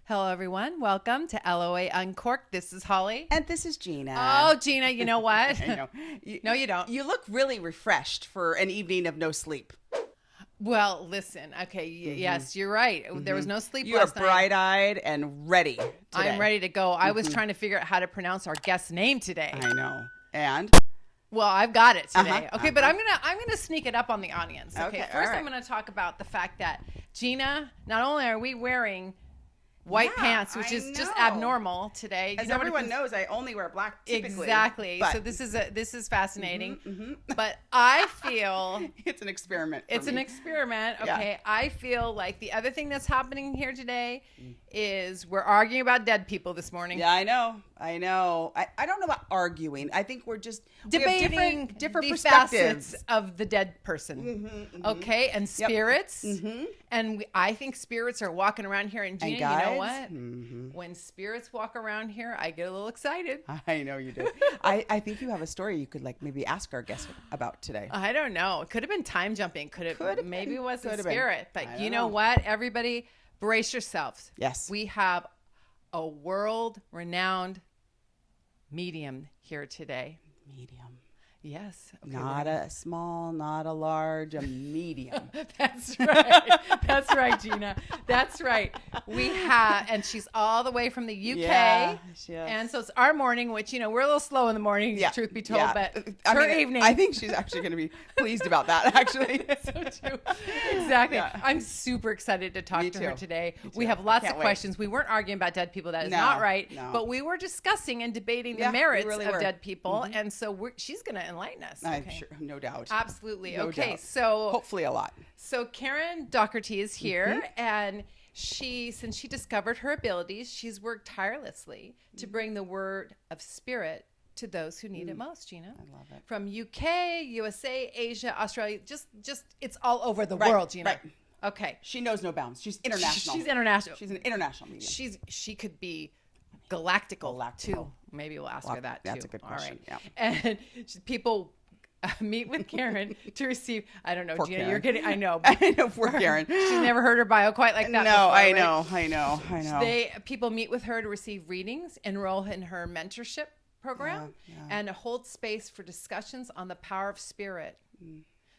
Hello, everyone. Welcome to LOA Uncorked. This is Holly. And this is Jeanna. Oh, Jeanna, you know what? I know. No, you don't. You look really refreshed for an evening of no sleep. Well, listen. Okay, yes, you're right. There was no sleep You are last night. bright-eyed and ready today. I'm ready to go. I was trying to figure out how to pronounce our guest's name today. I know. And? Well, I've got it today. Okay, but I'm gonna sneak it up on the audience. Okay, Okay, first all right. I'm gonna talk about the fact that Jeanna, not only are we wearing white pants, which is just abnormal today. As everyone knows, I only wear black typically. Exactly. But So this is fascinating. But I feel it's an experiment. It's an experiment. Okay. Yeah. I feel like the other thing that's happening here today is we're arguing about dead people this morning. Yeah, I know. I don't know about arguing. I think we're just Debating different the perspectives facets of the dead person. Okay. And spirits. And I think spirits are walking around here. And Gina, you know what? When spirits walk around here, I get a little excited. I know you do. I think you have a story you could maybe ask our guest about today. I don't know. It could have been time jumping. Maybe it was a spirit. Been. But you know what? Everybody, brace yourselves. Yes. We have a world-renowned medium here today. Medium. Yes. Okay, Not a small, not a large, a medium. That's right. That's right, Gina. That's right. We have, and she's all the way from the UK. Yeah, and so it's our morning, which, we're a little slow in the morning, truth be told, but her evening. I think she's actually going to be pleased about that, actually. So true. Exactly. Yeah. I'm super excited to talk to her today. We have I lots of can't wait. questions. We weren't arguing about dead people. That is not right. No. But we were discussing and debating the Yeah, we merits really of were. dead people. And so she's going to enlighten us. I'm sure, no doubt. Absolutely. No Okay. doubt. So hopefully a lot. So Karen Docherty is here, and since she discovered her abilities, she's worked tirelessly to bring the word of spirit to those who need it most, Gina. I love it. From UK, USA, Asia, Australia, just it's all over the world, Gina. Right. Okay. She knows no bounds. She's international. She's international. She's an international medium. She could be galactical too. Maybe we'll ask her that too. That's a good question. All right. Yeah. And people meet with Karen to receive. I don't know, Poor Gina. Karen. You're getting. I know. I know, poor Karen. She's never heard her bio quite like that. No, before, I know. People meet with her to receive readings, enroll in her mentorship program, and hold space for discussions on the power of spirit.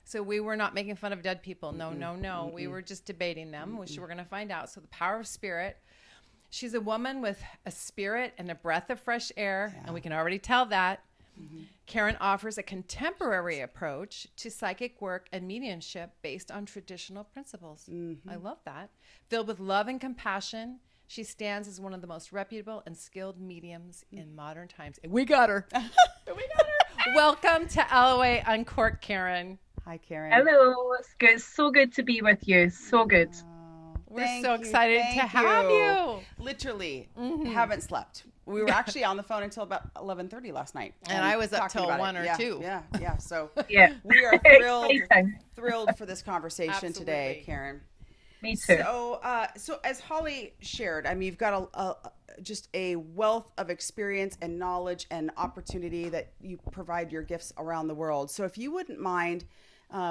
So we were not making fun of dead people. No. We were just debating them, which we're going to find out. So the power of spirit. She's a woman with a spirit and a breath of fresh air, and we can already tell that. Karen offers a contemporary approach to psychic work and mediumship based on traditional principles. I love that. Filled with love and compassion, she stands as one of the most reputable and skilled mediums in modern times. We got her. Welcome to LOA Uncorked, Karen. Hi, Karen. Hello. It's good. So good to be with you. So good. We're so excited to have you. Literally haven't slept. We were actually on the phone until about 11:30 last night. And I was up till 1 or 2. Yeah. So Yeah. we are Exciting. thrilled for this conversation Absolutely. today, Karen. Me too. So as Holly shared, I mean, you've got just a wealth of experience and knowledge and opportunity that you provide your gifts around the world. So if you wouldn't mind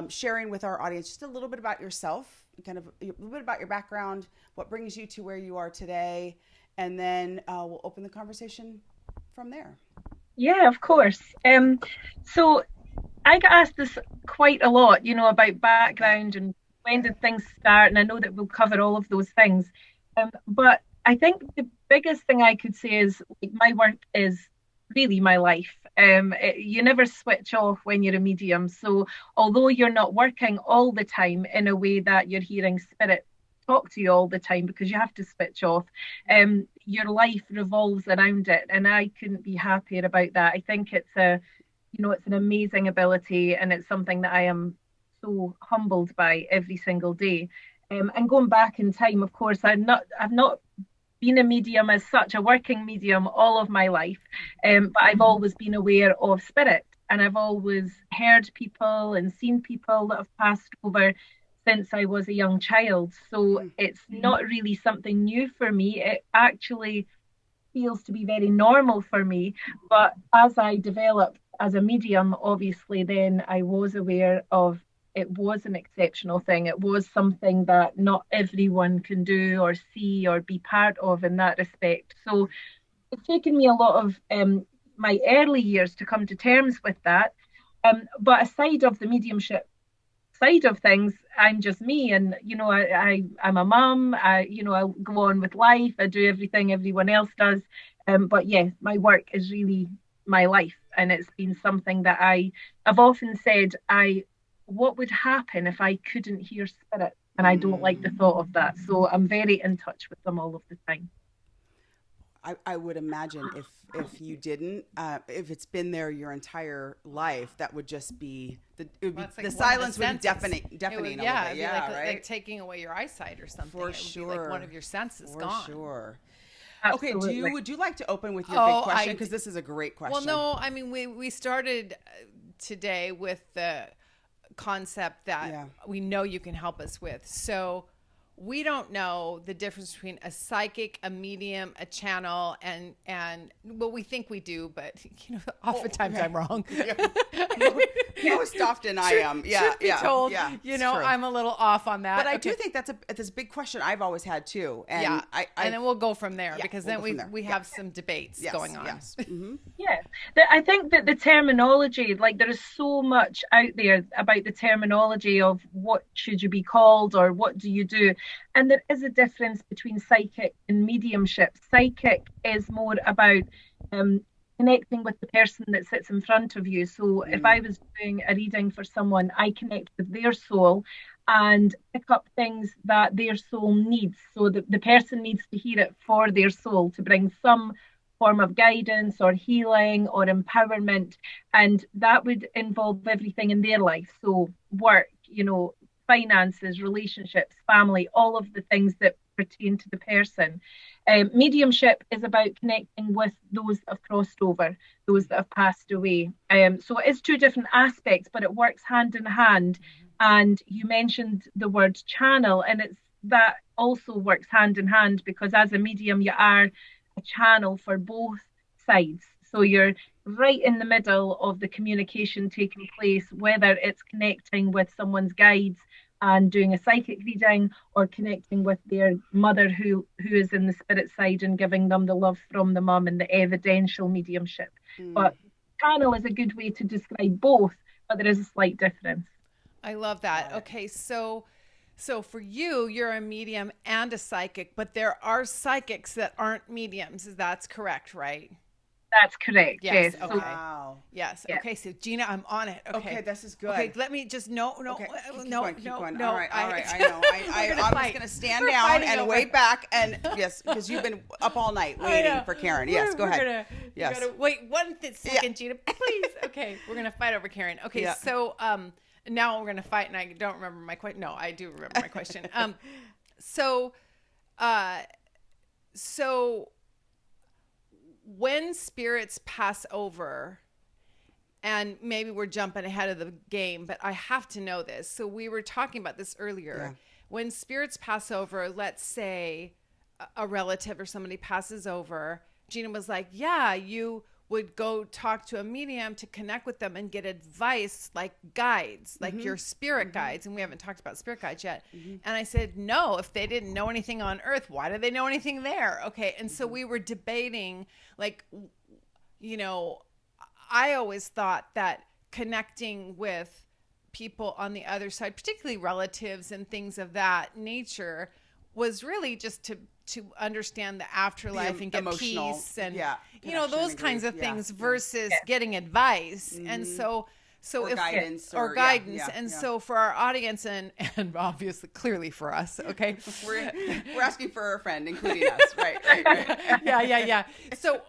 sharing with our audience just a little bit about yourself, kind of a little bit about your background, what brings you to where you are today, and then we'll open the conversation from there. Yeah, of course. So I get asked this quite a lot, about background and when did things start, and I know that we'll cover all of those things. But I think the biggest thing I could say is my work is really my life. You never switch off when you're a medium. So although you're not working all the time in a way that you're hearing spirit talk to you all the time, because you have to switch off, your life revolves around it, and I couldn't be happier about that. I think it's it's an amazing ability, and it's something that I am so humbled by every single day. And going back in time, of course, I've not been a medium as such, a working medium, all of my life, but I've always been aware of spirit, and I've always heard people and seen people that have passed over since I was a young child. So it's not really something new for me. It actually feels to be very normal for me. But as I developed as a medium, obviously then I was aware of it was an exceptional thing. It was something that not everyone can do or see or be part of in that respect. So it's taken me a lot of my early years to come to terms with that. But aside of the mediumship side of things, I'm just me, and I'm a mum. I go on with life. I do everything everyone else does. But yes, my work is really my life, and it's been something that I've often said, what would happen if I couldn't hear spirit? And I don't like the thought of that. So I'm very in touch with them all of the time. I would imagine if you didn't, if it's been there your entire life, that would just be the silence would be deafening a little bit. Yeah, like taking away your eyesight or something. For it sure. would be like one of your senses gone. For sure. Absolutely. Okay, would you like to open with your big question? Because this is a great question. Well, no, I mean, we started today with the concept that we know you can help us with. So we don't know the difference between a psychic, a medium, a channel, and well, we think we do, but oftentimes I'm wrong. Most often I am. Truth be told, I'm a little off on that. But I do think that's a big question I've always had too. And and then we'll go from there because then we have some debates going on. Yes. Mm-hmm. Yeah, I think that the terminology, like there is so much out there about the terminology of what should you be called or what do you do. And there is a difference between psychic and mediumship. Psychic is more about connecting with the person that sits in front of you. So if I was doing a reading for someone, I connect with their soul and pick up things that their soul needs. So the person needs to hear it for their soul to bring some form of guidance or healing or empowerment. And that would involve everything in their life. So work, finances, relationships, family, all of the things that pertain to the person. Mediumship is about connecting with those that have crossed over, those that have passed away. So it is two different aspects, but it works hand in hand. And you mentioned the word channel, and that also works hand in hand because as a medium, you are a channel for both sides. So you're right in the middle of the communication taking place, whether it's connecting with someone's guides and doing a psychic reading or connecting with their mother who is in the spirit side and giving them the love from the mum and the evidential mediumship. But channel is a good way to describe both, but there is a slight difference. I love that. Okay, so for you, you're a medium and a psychic, but there are psychics that aren't mediums. That's correct, right? That's correct. Yes. Okay. Wow. Yes. Yeah. Okay. So Gina, I'm on it. Okay, this is good. Okay, let me just no. Keep going. No. All right. I know. I'm just gonna stand We're down fighting and over way it. back and yes, because you've been up all night waiting for Karen. Yes, go ahead. Yes. Wait 1 second, Gina, please. Okay, we're gonna fight over Karen. Okay, so now we're gonna fight, and I don't remember my question. No, I do remember my question. So when spirits pass over, and maybe we're jumping ahead of the game, but I have to know this. So we were talking about this earlier. Yeah. When spirits pass over, let's say a relative or somebody passes over, Gina was like, yeah, you would go talk to a medium to connect with them and get advice, like guides, like your spirit guides. And we haven't talked about spirit guides yet. And I said, no, if they didn't know anything on earth, why do they know anything there? Okay. And so we were debating, like, I always thought that connecting with people on the other side, particularly relatives and things of that nature, was really just to understand the afterlife and get peace and those kinds of things versus getting advice. And so guidance. So for our audience and obviously clearly for us, okay, we're asking for a friend, including us, right. Yeah. So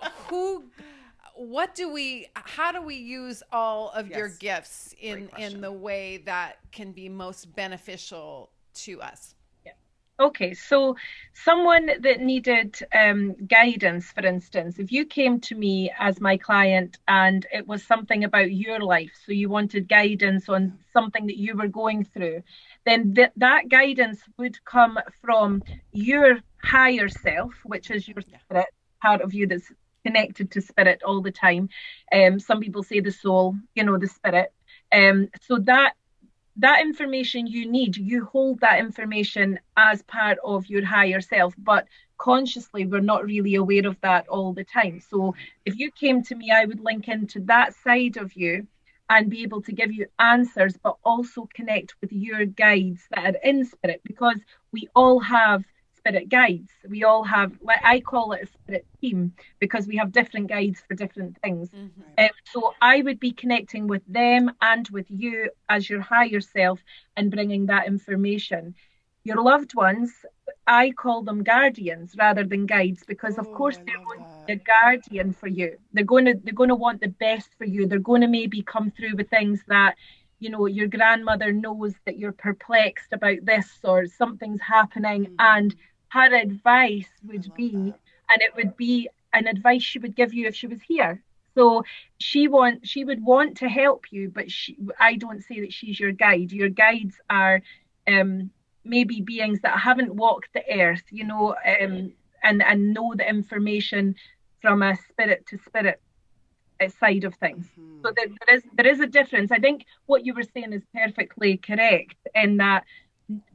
how do we use all of your gifts in the way that can be most beneficial to us? Okay, so someone that needed guidance, for instance, if you came to me as my client and it was something about your life, so you wanted guidance on something that you were going through, then that guidance would come from your higher self, which is your spirit, part of you that's connected to spirit all the time. Some people say the soul, the spirit. So that information you need, you hold that information as part of your higher self, but consciously we're not really aware of that all the time. So if you came to me, I would link into that side of you and be able to give you answers, but also connect with your guides that are in spirit, because we all have spirit guides. We all have, like, I call it a spirit team, because we have different guides for different things. So I would be connecting with them and with you as your higher self and bringing that information. Your loved ones, I call them guardians rather than guides, because of course they're going to be a guardian for you. They're going to want the best for you. They're going to maybe come through with things that, you know, your grandmother knows that you're perplexed about this or something's happening, and her advice would be, and it would be an advice she would give you if she was here. So she would want to help you, but I don't say that she's your guide. Your guides are maybe beings that haven't walked the earth, you know, and know the information from a spirit to spirit side of things. So there is a difference. I think what you were saying is perfectly correct, in that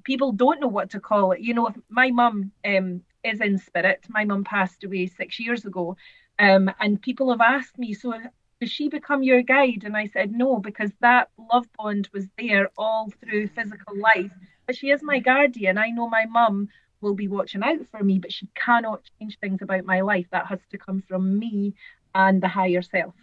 people don't know what to call it. You know, my mum is in spirit. My mum passed away 6 years ago, and people have asked me, so does she become your guide? And I said no, because that love bond was there all through physical life. But she is my guardian. I know my mum will be watching out for me, but she cannot change things about my life. That has to come from me and the higher self.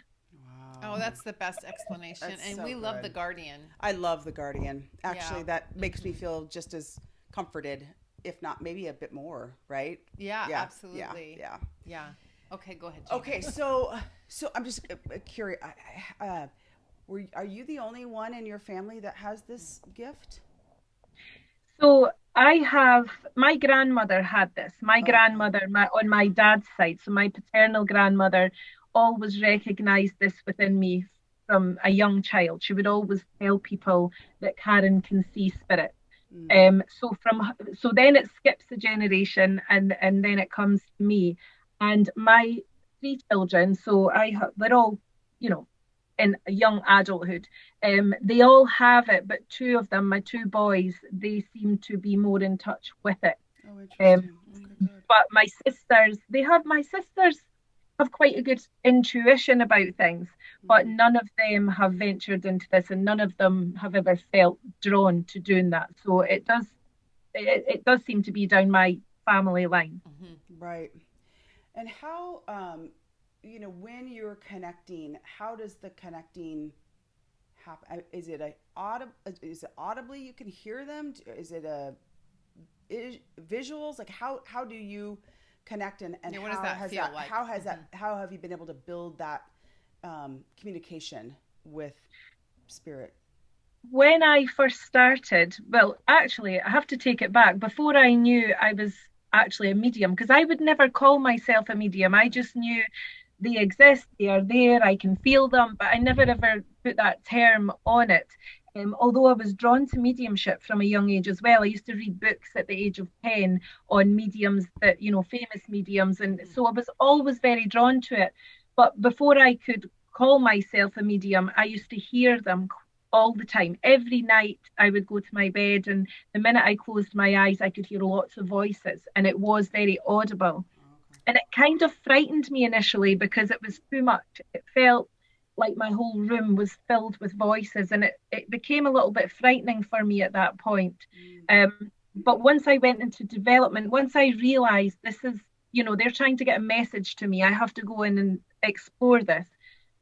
Oh, that's the best explanation. That's and so we love good. the guardian. I love the guardian. Actually, Yeah. that makes me feel just as comforted, if not maybe a bit more, right? Yeah, absolutely. Yeah. Okay, go ahead, Jeanna. Okay, so I'm just curious. Are you the only one in your family that has this gift? So I have, my grandmother had this. My grandmother, on my dad's side, so my paternal grandmother, always recognized this within me from a young child. She would always tell people that Karen can see spirit. So then it skips a generation, and then it comes to me and my 3 children. So they're all, you know, in young adulthood. They all have it, but 2 of them, my 2 boys, they seem to be more in touch with it. Oh, interesting. Okay, but my sisters have quite a good intuition about things, but none of them have ventured into this, and none of them have ever felt drawn to doing that. So it does seem to be down my family line. Right. And how, when you're connecting, how does the connecting happen? Is it audibly you can hear them? Is it visuals? Like how do you connect, and what does that feel like? How have you been able to build that communication with spirit? When I first started, well, actually, I have to take it back. Before I knew I was actually a medium, because I would never call myself a medium. I just knew they exist, they are there, I can feel them, but I never ever put that term on it. Although I was drawn to mediumship from a young age as well. I used to read books at the age of 10 on mediums, that, you know, famous mediums, and so I was always very drawn to it. But before I could call myself a medium, I used to hear them all the time. Every night I would go to my bed, and the minute I closed my eyes, I could hear lots of voices, and it was very audible. And it kind of frightened me initially, because it was too much. It felt like my whole room was filled with voices, and it became a little bit frightening for me at that point. But once I went into development, once I realized this is, you know, they're trying to get a message to me, I have to go in and explore this.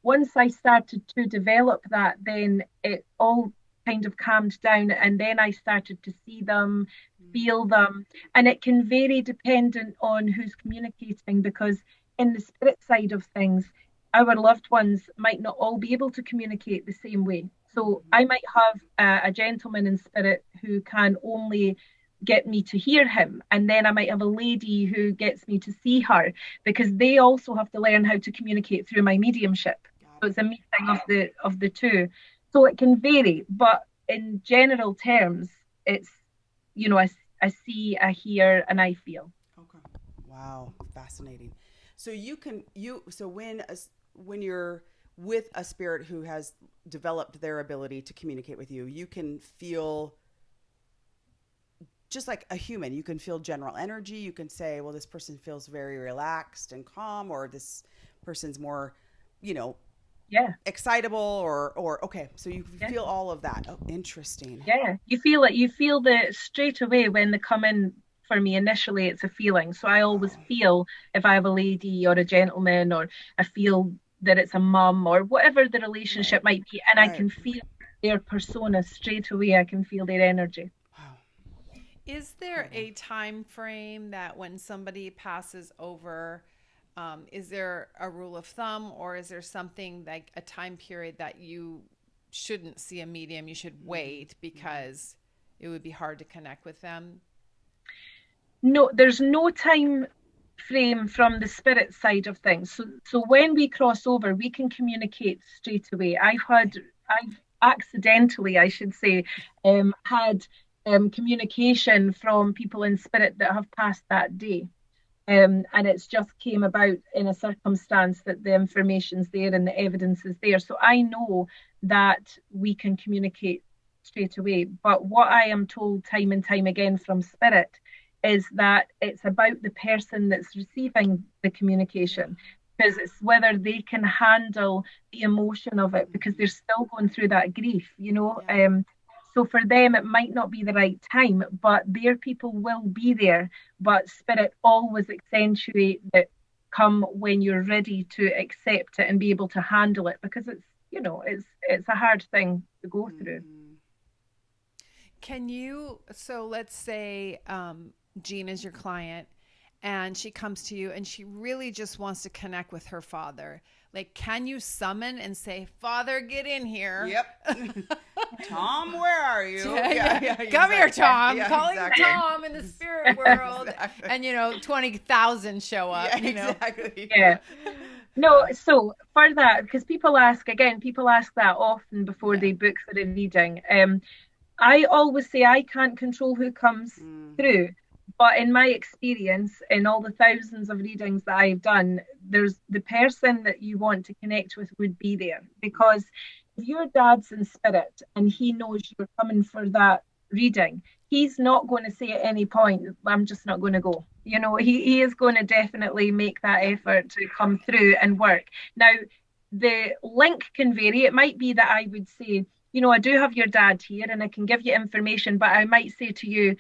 Once I started to develop that, then it all kind of calmed down, and then I started to see them, feel them, and it can vary dependent on who's communicating, because in the spirit side of things, our loved ones might not all be able to communicate the same way. So I might have a gentleman in spirit who can only get me to hear him, and then I might have a lady who gets me to see her, because they also have to learn how to communicate through my mediumship. So it's a mixing of the 2. So it can vary, but in general terms, it's, you know, I see, I hear, and I feel. Okay. Wow, fascinating. So when with a spirit who has developed their ability to communicate with you, you can feel just like a human. You can feel general energy. You can say, well, this person feels very relaxed and calm, or this person's more, excitable, or okay. So you feel all of that. Oh, interesting. Yeah, you feel it. You feel that straight away when they come in. For me, initially, it's a feeling. So I always feel if I have a lady or a gentleman, or I feel that it's a mum or whatever the relationship might be, and I can feel their persona straight away. I can feel their energy. Is there a time frame that when somebody passes over, is there a rule of thumb, or is there something like a time period that you shouldn't see a medium? You should wait because it would be hard to connect with them? No, there's no time frame from the spirit side of things. So when we cross over, we can communicate straight away. I've accidentally, I should say, had communication from people in spirit that have passed that day. And it's just came about in a circumstance that the information's there and the evidence is there. So I know that we can communicate straight away. But what I am told time and time again from spirit is that it's about the person that's receiving the communication, because it's whether they can handle the emotion of it, because they're still going through that grief, so for them it might not be the right time, but their people will be there. But spirit always accentuate that come when you're ready to accept it and be able to handle it, because it's it's a hard thing to go through. Can you, so let's say Jean is your client and she comes to you and she really just wants to connect with her father. Like, can you summon and say, Father, get in here? Yep. Tom, where are you? Come here, Tom. Calling Tom in the spirit world. And, 20,000 show up. Exactly. Yeah. No, so for that, because people ask that often before they book for a reading. I always say I can't control who comes through. But in my experience, in all the thousands of readings that I've done, there's the person that you want to connect with would be there. Because if your dad's in spirit and he knows you're coming for that reading, he's not going to say at any point, I'm just not going to go. He is going to definitely make that effort to come through and work. Now, the link can vary. It might be that I would say, I do have your dad here and I can give you information, but I might say to you,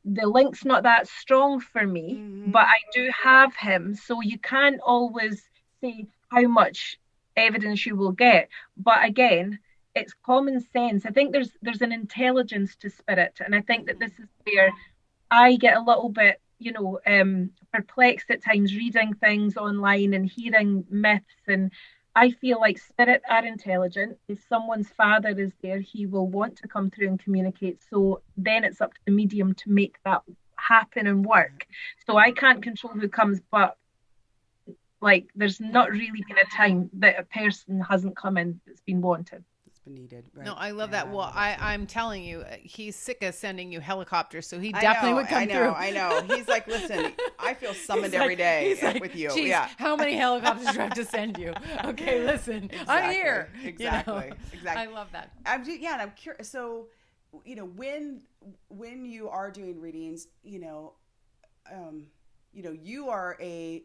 the link's not that strong for me, but I do have him. So you can't always say how much evidence you will get. But again, it's common sense. I think there's an intelligence to spirit. And I think that this is where I get a little bit, perplexed at times reading things online and hearing myths. And I feel like spirit are intelligent. If someone's father is there, he will want to come through and communicate. So then it's up to the medium to make that happen and work. So I can't control who comes, but there's not really been a time that a person hasn't come in that's been wanted. Needed, right? No, I love that. Well, I'm telling you, he's sick of sending you helicopters, so he definitely would come through. I know. He's like, listen, I feel summoned every day with you. How many helicopters do I have to send you? Okay, listen, exactly. I'm here. Exactly. I love that. And I'm curious. So, when you are doing readings, you are a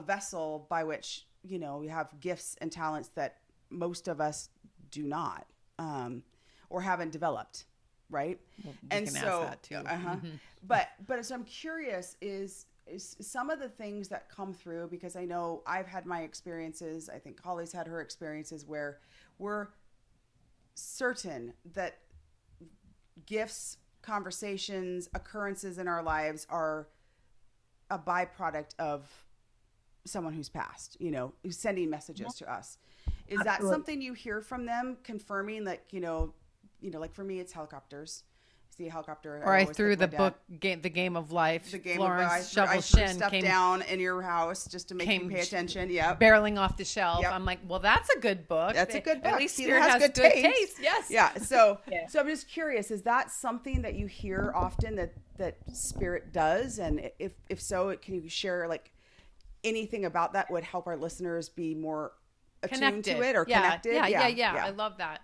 vessel by which you have gifts and talents that most of us do not, or haven't developed, right? Well, and so ask that too. But so I'm curious, is some of the things that come through, because I know I've had my experiences, I think Holli's had her experiences, where we're certain that gifts, conversations, occurrences in our lives are a byproduct of someone who's passed, who's sending messages to us. Is that something you hear from them, confirming that, like for me, it's helicopters. See a helicopter. Or I threw the book, the Game of Life. The Game Florence of Life. I threw stuff down in your house just to make you pay attention. Yep. Barreling off the shelf. Yep. I'm like, well, that's a good book. That's a good book. At least Spirit has good taste. Yes. Yeah. So I'm just curious, is that something that you hear often that Spirit does? And if so, can you share anything about that would help our listeners be more attuned to it or connected. Yeah. I love that.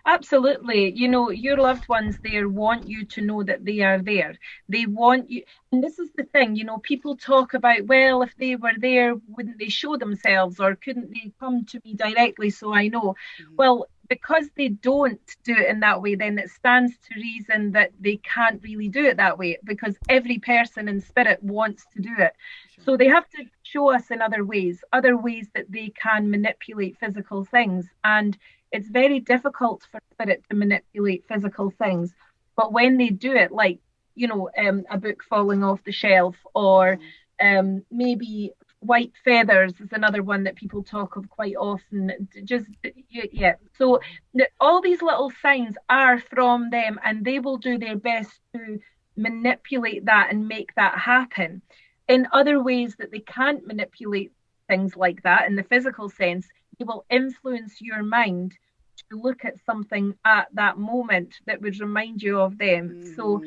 Absolutely. You know, your loved ones there want you to know that they are there. They want you. And this is the thing, you know, people talk about, well, if they were there, wouldn't they show themselves, or couldn't they come to me directly so I know? Well, because they don't do it in that way, then it stands to reason that they can't really do it that way, because every person in spirit wants to do it. So they have to show us in other ways that they can manipulate physical things. And it's very difficult for spirit to manipulate physical things. But when they do it, like, you know, a book falling off the shelf, or maybe white feathers is another one that people talk of quite often. So all these little signs are from them, and they will do their best to manipulate that and make that happen. In other ways that they can't manipulate things like that in the physical sense, they will influence your mind to look at something at that moment that would remind you of them. So,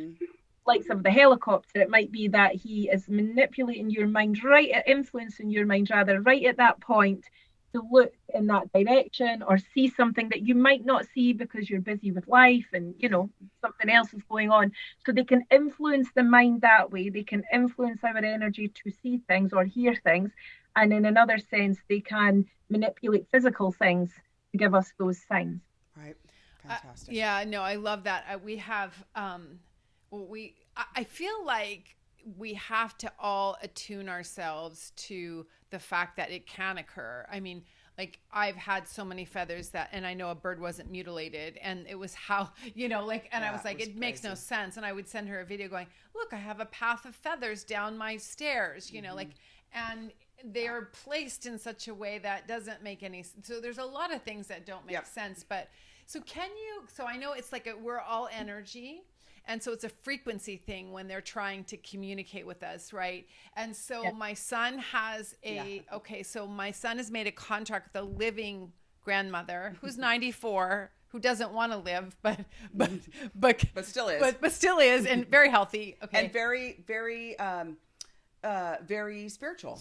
like some of the helicopter, it might be that he is manipulating your mind, influencing your mind rather, right at that point, to look in that direction or see something that you might not see because you're busy with life and, you know, something else is going on. So they can influence the mind that way. They can influence our energy to see things or hear things. And in another sense, they can manipulate physical things to give us those signs. Right. Fantastic. I love that. We have, I feel like we have to all attune ourselves to the fact that it can occur. I mean, like, I've had so many feathers and I know a bird wasn't mutilated, and it was how, you know, like, and I was like, it makes no sense. And I would send her a video going, look, I have a path of feathers down my stairs, you know, like, and they're placed in such a way that doesn't make any sense. So there's a lot of things that don't make sense. But so I know it's like we're all energy. And so it's a frequency thing when they're trying to communicate with us, right? And so my son has my son has made a contract with a living grandmother who's 94, who doesn't want to live, but still is, but still is, and very healthy, and very, very, very spiritual.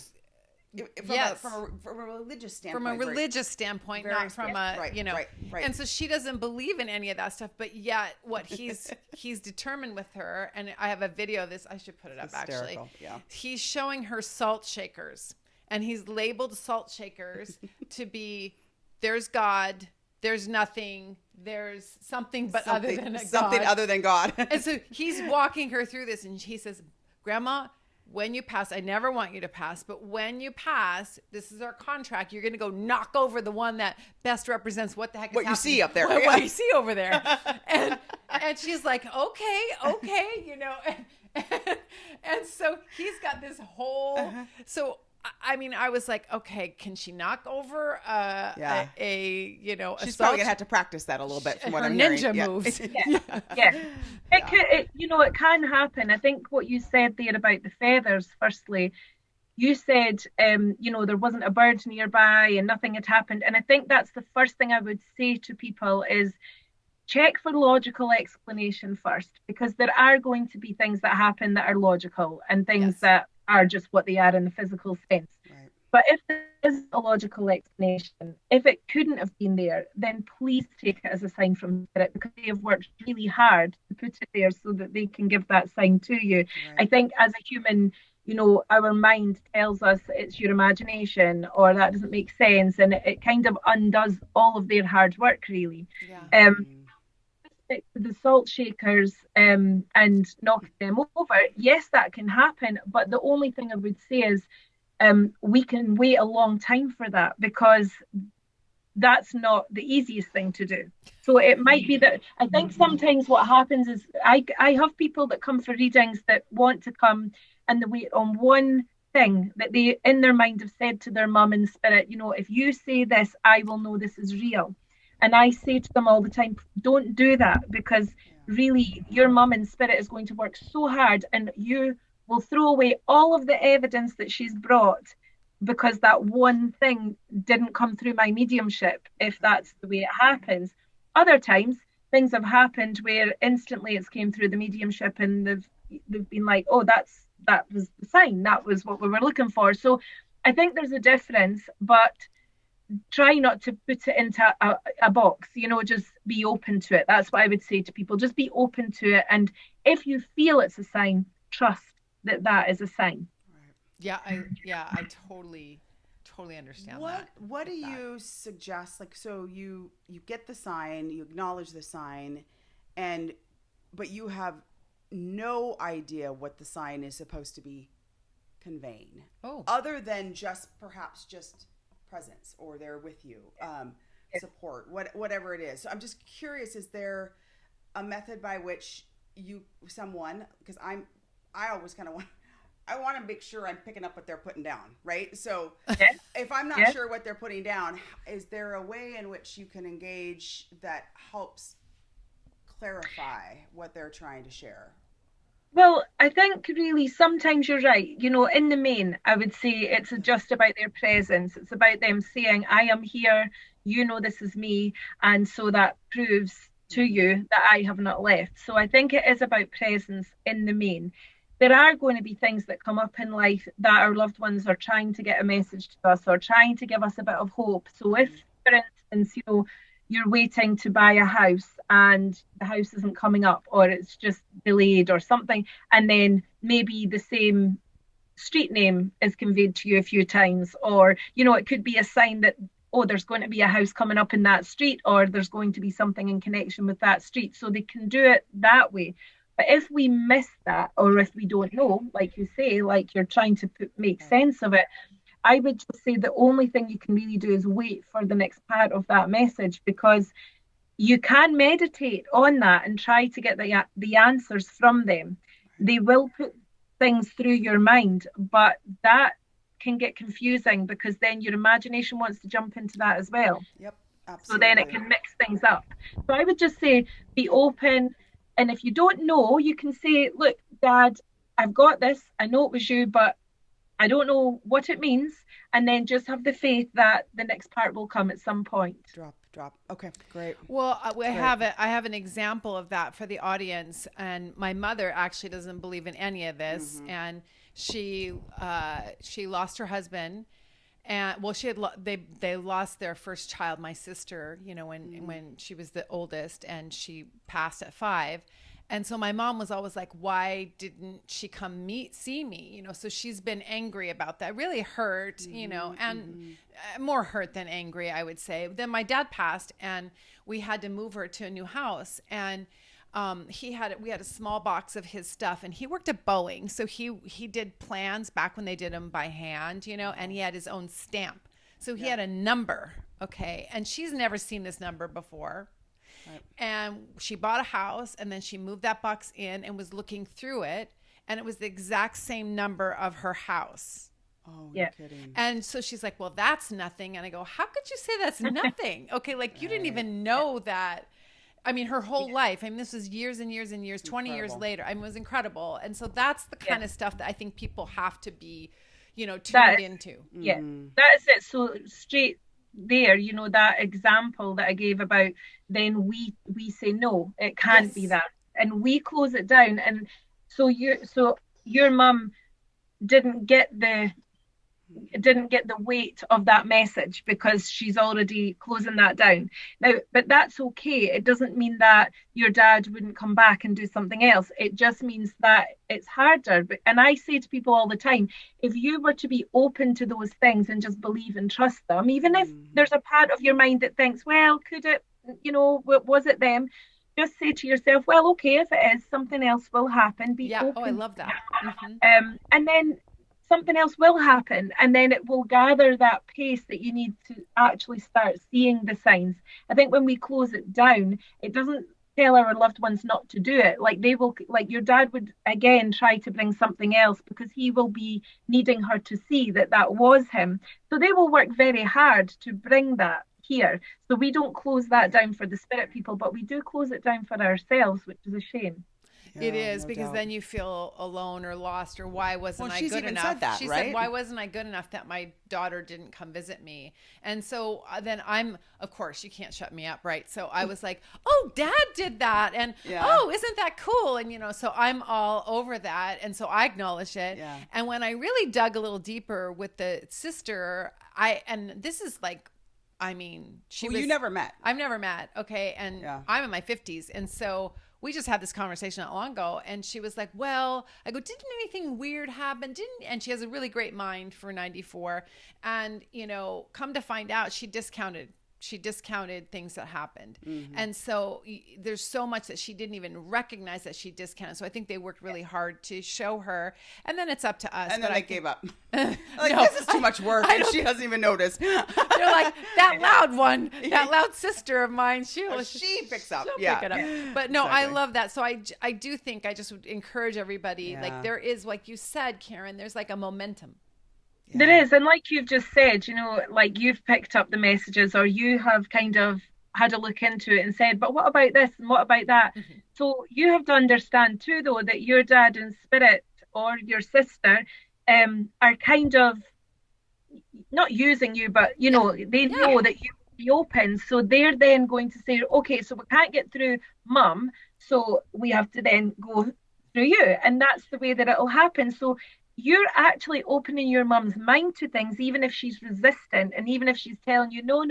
From a religious standpoint. From a religious standpoint, not from Right. And so she doesn't believe in any of that stuff, but yet what he's determined with her, and I have a video of this, I should put it up actually. Yeah. He's showing her salt shakers, and he's labeled salt shakers to be, there's God, there's nothing, there's something other than God. And so he's walking her through this, and he says, Grandma, when you pass, I never want you to pass, but when you pass, this is our contract. You're going to go knock over the one that best represents what the heck is happening. You see up there. What you see over there. And she's like, okay, you know. And so he's got this whole, so I mean, I was like, okay, can she knock over she's probably gonna have to practice that a little bit from what I'm hearing. Ninja moves. It can happen. I think what you said there about the feathers, firstly, you said, there wasn't a bird nearby and nothing had happened. And I think that's the first thing I would say to people is check for logical explanation first, because there are going to be things that happen that are logical and things that are just what they are in the physical sense. Right. But if there is a logical explanation, if it couldn't have been there, then please take it as a sign from spirit, because they have worked really hard to put it there so that they can give that sign to you. Right. I think as a human, our mind tells us it's your imagination or that doesn't make sense, and it kind of undoes all of their hard work, really. Yeah. The salt shakers and knock them over, yes, that can happen, but the only thing I would say is we can wait a long time for that, because that's not the easiest thing to do. So it might be that I think sometimes what happens is I have people that come for readings that want to come and they wait on one thing that they in their mind have said to their mum in spirit, if you say this, I will know this is real. And I say to them all the time, don't do that, because really your mum in spirit is going to work so hard, and you will throw away all of the evidence that she's brought because that one thing didn't come through my mediumship, if that's the way it happens. Other times, things have happened where instantly it's came through the mediumship and they've been like, oh, that was the sign. That was what we were looking for. So I think there's a difference, but try not to put it into a box, just be open to it. That's what I would say to people. Just be open to it. And if you feel it's a sign, trust that that is a sign. Yeah, I totally understand that. What do you suggest? Like, so you get the sign, you acknowledge the sign, but you have no idea what the sign is supposed to be conveying. Oh. Other than perhaps just presence, or they're with you, support, whatever it is. So I'm just curious, is there a method by which because I always kind of want to make sure I'm picking up what they're putting down, right? So if I'm not sure what they're putting down, is there a way in which you can engage that helps clarify what they're trying to share? Well, I think really sometimes you're right. In the main, I would say it's just about their presence. It's about them saying, I am here, this is me. And so that proves to you that I have not left. So I think it is about presence in the main. There are going to be things that come up in life that our loved ones are trying to get a message to us or trying to give us a bit of hope. So if, for instance, you're waiting to buy a house and the house isn't coming up, or it's just delayed or something, and then maybe the same street name is conveyed to you a few times, or it could be a sign that, oh, there's going to be a house coming up in that street, or there's going to be something in connection with that street, so they can do it that way. But if we miss that, or if we don't know, like you say, like you're trying to make sense of it, I would just say the only thing you can really do is wait for the next part of that message, because you can meditate on that and try to get the answers from them. They will put things through your mind, but that can get confusing because then your imagination wants to jump into that as well. Yep, absolutely. So then it can mix things up. So I would just say be open. And if you don't know, you can say, look, Dad, I've got this. I know it was you, but I don't know what it means. And then just have the faith that the next part will come at some point. Drop. Okay, great. Well, I have an example of that for the audience. And my mother actually doesn't believe in any of this. Mm-hmm. And she lost her husband. And well, they lost their first child, my sister, when she was the oldest, and she passed at 5. And so my mom was always like, why didn't she come see me? So she's been angry about that, really hurt, and more hurt than angry, I would say. Then my dad passed and we had to move her to a new house. And we had a small box of his stuff, and he worked at Boeing. So he did plans back when they did them by hand, and he had his own stamp. So he had a number. Okay. And she's never seen this number before. Right. And she bought a house, and then she moved that box in and was looking through it, and it was the exact same number of her house. Oh, you're kidding. And so she's like, well, that's nothing. And I go, how could you say that's nothing? Okay. Like you didn't even know that. I mean, her whole life. I mean, this was years and years and years, 20 years later. I mean, it was incredible. And so that's the kind of stuff that I think people have to be, tuned into. Yeah, that is it. So straight there, that example that I gave about, then we say, no, it can't be that. And we close it down. And so your mum didn't get the weight of that message because she's already closing that down now, but that's okay. It doesn't mean that your dad wouldn't come back and do something else. It just means that it's harder. And I say to people all the time, if you were to be open to those things and just believe and trust them, even if there's a part of your mind that thinks, well, could it, was it them? Just say to yourself, well, okay, if it is, something else will happen. Be open. Oh, I love that. And then something else will happen, and then it will gather that pace that you need to actually start seeing the signs. I think when we close it down, it doesn't tell our loved ones not to do it. Like your dad would again try to bring something else because he will be needing her to see that was him. So they will work very hard to bring that here. So we don't close that down for the spirit people, but we do close it down for ourselves, which is a shame. Yeah, it is, because then you feel alone or lost, or why wasn't I good enough? Said that, she right? said, why wasn't I good enough that my daughter didn't come visit me? And so then of course, you can't shut me up, right? So I was like, oh, Dad did that. And oh, isn't that cool? And, so I'm all over that. And so I acknowledge it. Yeah. And when I really dug a little deeper with the sister, and this is like I mean, you never met. I've never met. Okay. And I'm in my 50s. And so we just had this conversation not long ago. And she was like, well, I go, didn't anything weird happen? And she has a really great mind for 94. And, you know, come to find out, she discounted things that happened. And so there's so much that she didn't even recognize that she discounted. So I think they worked really hard to show her. And then it's up to us. And then I gave up. This is too much work. And she doesn't even notice. They're like, that loud one, that loud sister of mine, she picks up. Pick it up. But no, exactly. I love that. So I do think I just would encourage everybody. Like there is, like you said, Karen, there's like a momentum. There is, and like you've just said, you know, like you've picked up the messages, or you have kind of had a look into it and said, but what about this and what about that? So you have to understand too, though, that your dad in spirit or your sister are kind of not using you, but you know, they know that you be open, so they're then going to say, okay, so we can't get through mum, so we have to then go through you, and that's the way that it'll happen. So you're actually opening your mum's mind to things, even if she's resistant, and even if she's telling you, no,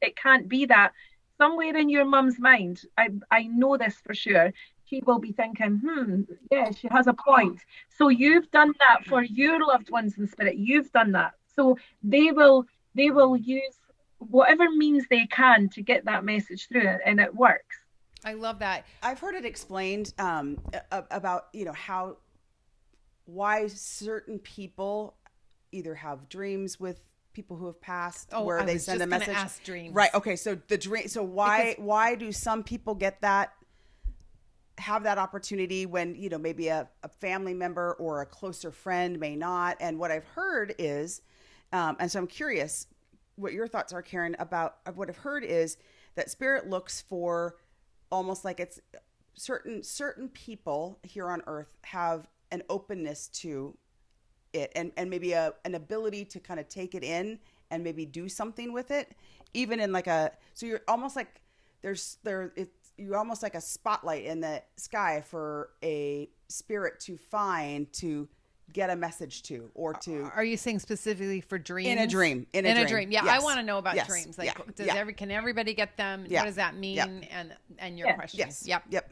it can't be that. Somewhere in your mum's mind, I know this for sure, she will be thinking, yeah, she has a point. So you've done that for your loved ones in spirit. You've done that. So they will use whatever means they can to get that message through, and it works. I love that. I've heard it explained about, you know, why certain people either have dreams with people who have passed, where they send a message. Ask dreams. Right. Okay. So the dream. So why do some people have that opportunity when, you know, maybe a family member or a closer friend may not? And what I've heard is, and so I'm curious what your thoughts are, Karen, about what I've heard is that spirit looks for almost like it's certain people here on earth have an openness to it, and maybe an ability to kind of take it in and maybe do something with it, even in like so you're almost like you're almost like a spotlight in the sky for a spirit to find, to get a message to, or to. Are you saying specifically for dreams? In a dream. Yeah. Yes. I want to know about dreams. Like, can everybody get them? What does that mean? And your question. Yes. Yep.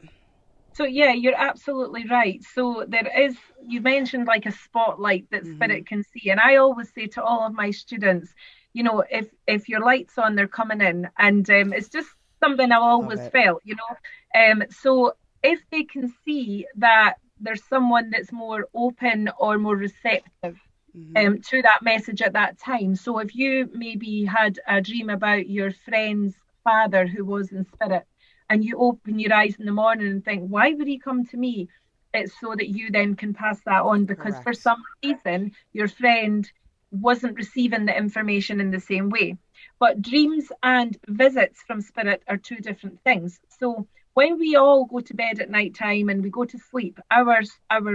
So yeah, you're absolutely right. So there is, you mentioned like a spotlight that spirit can see. And I always say to all of my students, you know, if your light's on, they're coming in. And it's just something I've always felt, you know. So if they can see that there's someone that's more open or more receptive to that message at that time. So if you maybe had a dream about your friend's father who was in spirit, and you open your eyes in the morning and think, why would he come to me? It's so that you then can pass that on, because for some reason, your friend wasn't receiving the information in the same way. But dreams and visits from spirit are two different things. So when we all go to bed at night time and we go to sleep, our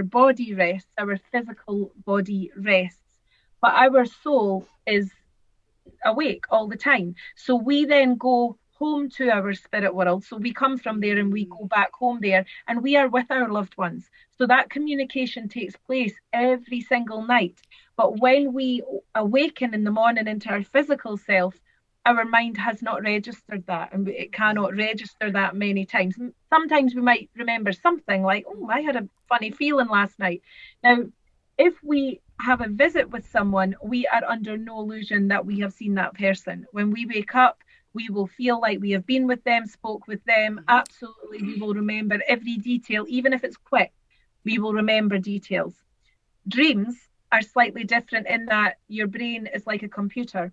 body rests, our physical body rests, but our soul is awake all the time. So we then go home to our spirit world. So we come from there and we go back home there, and we are with our loved ones. So that communication takes place every single night. But when we awaken in the morning into our physical self, our mind has not registered that, and it cannot register that many times. Sometimes we might remember something like, oh, I had a funny feeling last night. Now, if we have a visit with someone, we are under no illusion that we have seen that person. When we wake up, we will feel like we have been with them, spoke with them. Absolutely, we will remember every detail, even if it's quick. We will remember details. Dreams are slightly different in that your brain is like a computer.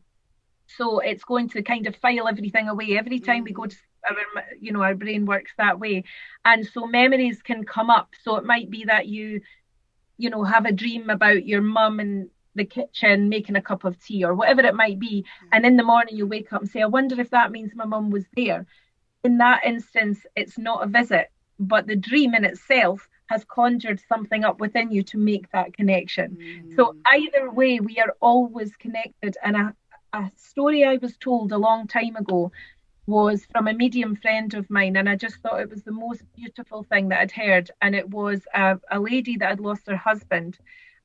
So it's going to kind of file everything away. Every time we go to our brain works that way. And so memories can come up. So it might be that you have a dream about your mum and the kitchen making a cup of tea or whatever it might be, and in the morning you wake up and say, I wonder if that means my mum was there. In that instance, it's not a visit, but the dream in itself has conjured something up within you to make that connection. So either way, we are always connected. And a story I was told a long time ago was from a medium friend of mine, and I just thought it was the most beautiful thing that I'd heard. And it was a lady that had lost her husband,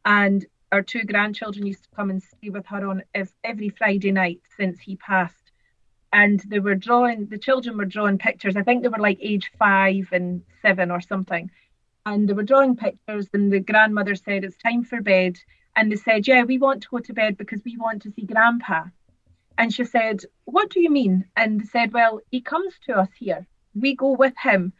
and our two grandchildren used to come and stay with her on every Friday night since he passed. and the children were drawing pictures. I think they were like age 5 and 7 or something. And they were drawing pictures, and the grandmother said, it's time for bed. And they said, yeah, we want to go to bed because we want to see Grandpa. And she said, what do you mean? And they said, well, he comes to us here. We go with him.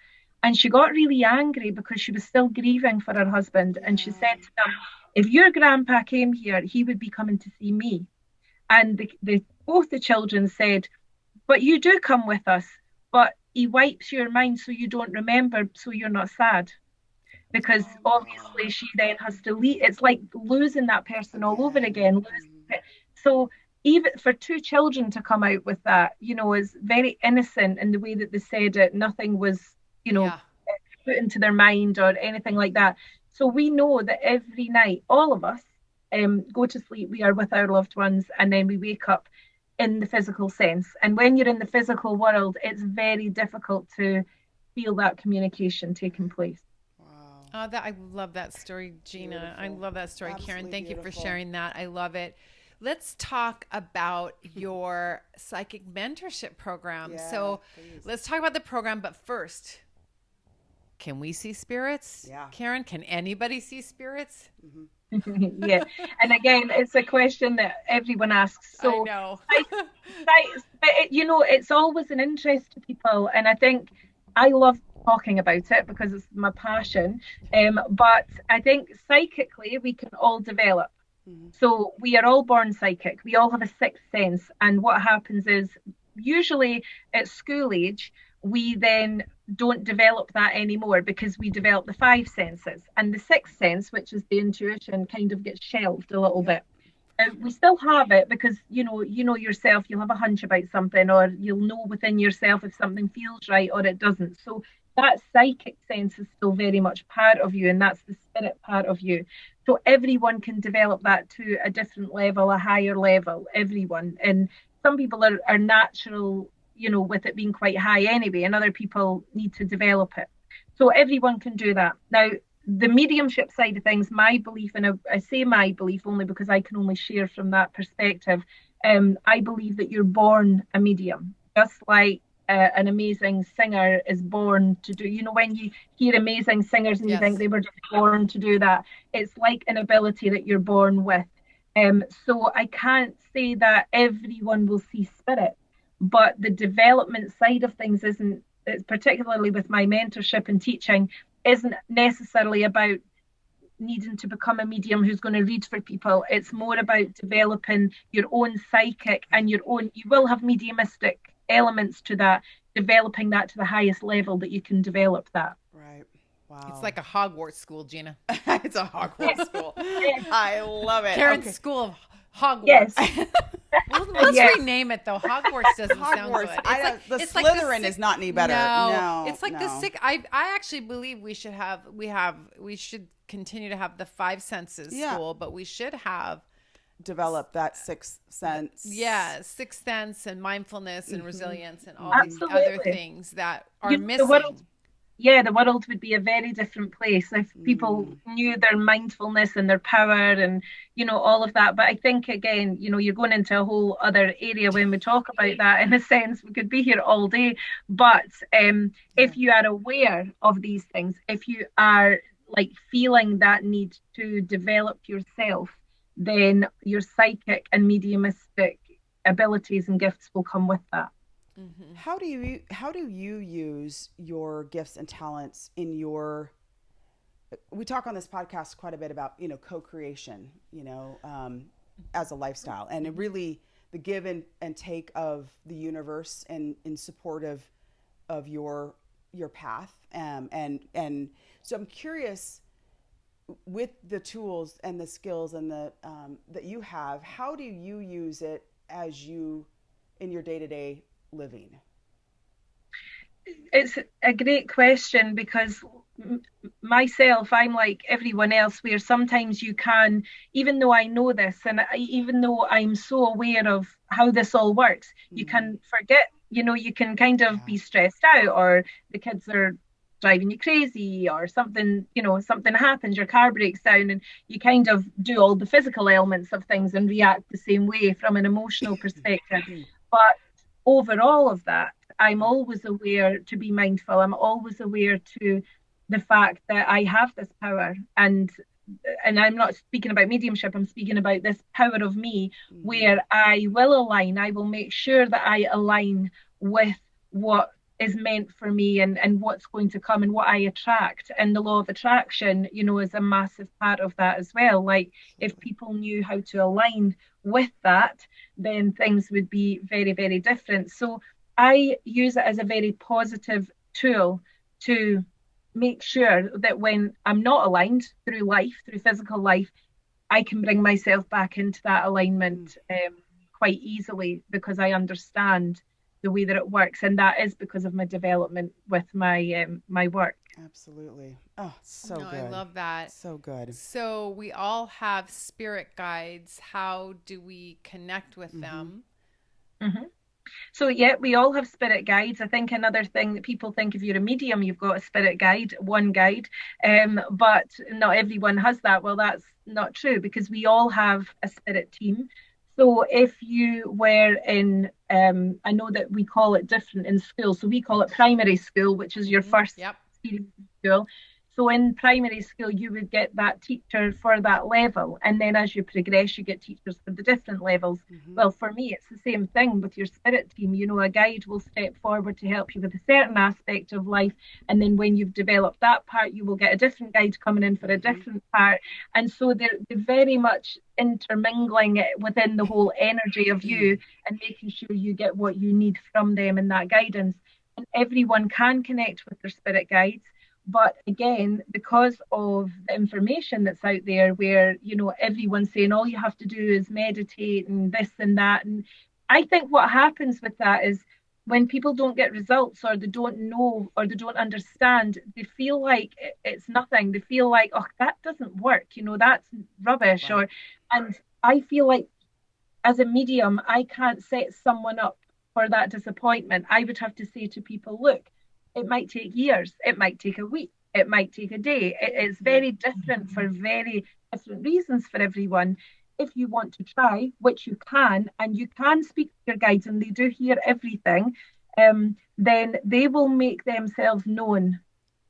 And she got really angry because she was still grieving for her husband. And she said to them, if your grandpa came here, he would be coming to see me. And both the children said, but you do come with us, but he wipes your mind so you don't remember, so you're not sad. Because obviously she then has to leave. It's like losing that person all over again. So even for two children to come out with that, you know, is very innocent in the way that they said it. Nothing was, you know, put into their mind or anything like that. So we know that every night, all of us go to sleep, we are with our loved ones, and then we wake up in the physical sense. And when you're in the physical world, it's very difficult to feel that communication taking place. Oh, I love that story, Jeanna. Beautiful. I love that story, absolutely Karen. Thank you for sharing that. I love it. Let's talk about your psychic mentorship program. So let's talk about the program. But first, can we see spirits? Yeah. Karen, can anybody see spirits? Mm-hmm. Yeah. And again, it's a question that everyone asks. So, I know. But you know, it's always an interest to people. And I think I love talking about it because it's my passion. But I think psychically we can all develop. So we are all born psychic. We all have a sixth sense. And what happens is usually at school age, we then don't develop that anymore because we develop the five senses. And the sixth sense, which is the intuition, kind of gets shelved a little bit. We still have it because, you know yourself, you'll have a hunch about something, or you'll know within yourself if something feels right or it doesn't. So that psychic sense is still very much part of you, and that's the spirit part of you. So everyone can develop that to a different level, a higher level, everyone. And some people are natural, you know, with it being quite high anyway, and other people need to develop it. So everyone can do that. Now, the mediumship side of things, my belief, and I say my belief only because I can only share from that perspective, I believe that you're born a medium, just like an amazing singer is born to do, you know, when you hear amazing singers and you think they were just born to do that, it's like an ability that you're born with. So I can't say that everyone will see spirit, but the development side of things isn't, particularly with my mentorship and teaching, isn't necessarily about needing to become a medium who's going to read for people. It's more about developing your own psychic and you will have mediumistic elements to that, developing that to the highest level that you can develop that. Right. Wow. It's like a Hogwarts school, Jeanna. It's a Hogwarts school. I love it. Karen's School of Hogwarts. Yes. Let's rename it though. Hogwarts doesn't sound good. The Slytherin is not any better. No, it's like the sick. I actually believe we should continue to have the five senses school, but we should have develop that sixth sense. Yeah, sixth sense and mindfulness and resilience and all these other things that are missing. The world would be a very different place if people knew their mindfulness and their power and, you know, all of that. But I think, again, you know, you're going into a whole other area when we talk about that. In a sense, we could be here all day. But if you are aware of these things, if you are like feeling that need to develop yourself, then your psychic and mediumistic abilities and gifts will come with that. Mm-hmm. How do you use your gifts and talents in your? We talk on this podcast quite a bit about, you know, co-creation, you know, as a lifestyle, and it really the give and take of the universe and in support of your path, and so I'm curious, with the tools and the skills and the that you have, how do you use it in your day-to-day living? It's a great question because myself, I'm like everyone else, where sometimes you can, even though I know this and even though I'm so aware of how this all works, you can forget, you know, you can kind of be stressed out, or the kids are driving you crazy, or something, you know, something happens, your car breaks down, and you kind of do all the physical elements of things and react the same way from an emotional perspective. But over all of that, I'm always aware to be mindful. I'm always aware to the fact that I have this power, and I'm not speaking about mediumship, I'm speaking about this power of me, where I will align. I will make sure that I align with what is meant for me, and what's going to come and what I attract. And the law of attraction, you know, is a massive part of that as well. Like, if people knew how to align with that, then things would be very, very different. So I use it as a very positive tool to make sure that when I'm not aligned through life, through physical life, I can bring myself back into that alignment quite easily, because I understand the way that it works, and that is because of my development with my my work. Absolutely. Oh, so No, good. I love that. So good. So we all have spirit guides. How do we connect with them? Mm-hmm. So yeah, we all have spirit guides. I think another thing that people think, if you're a medium, you've got a spirit guide, one guide, but not everyone has that. Well, that's not true, because we all have a spirit team. So if you were in, I know that we call it different in school. So we call it primary school, which is your first experience in school. So in primary school, you would get that teacher for that level. And then as you progress, you get teachers for the different levels. Well, for me, it's the same thing with your spirit team. You know, a guide will step forward to help you with a certain aspect of life. And then when you've developed that part, you will get a different guide coming in for a different part. And so they're very much intermingling within the whole energy of you, and making sure you get what you need from them in that guidance. And everyone can connect with their spirit guides. But again, because of the information that's out there, where, you know, everyone's saying all you have to do is meditate and this and that. And I think what happens with that is, when people don't get results, or they don't know, or they don't understand, they feel like it's nothing. They feel like, oh, that doesn't work, you know, that's rubbish. Right. And I feel like, as a medium, I can't set someone up for that disappointment. I would have to say to people, look, it might take years, it might take a week, it might take a day. It's very different for very different reasons for everyone. If you want to try, which you can, and you can speak to your guides, and they do hear everything, then they will make themselves known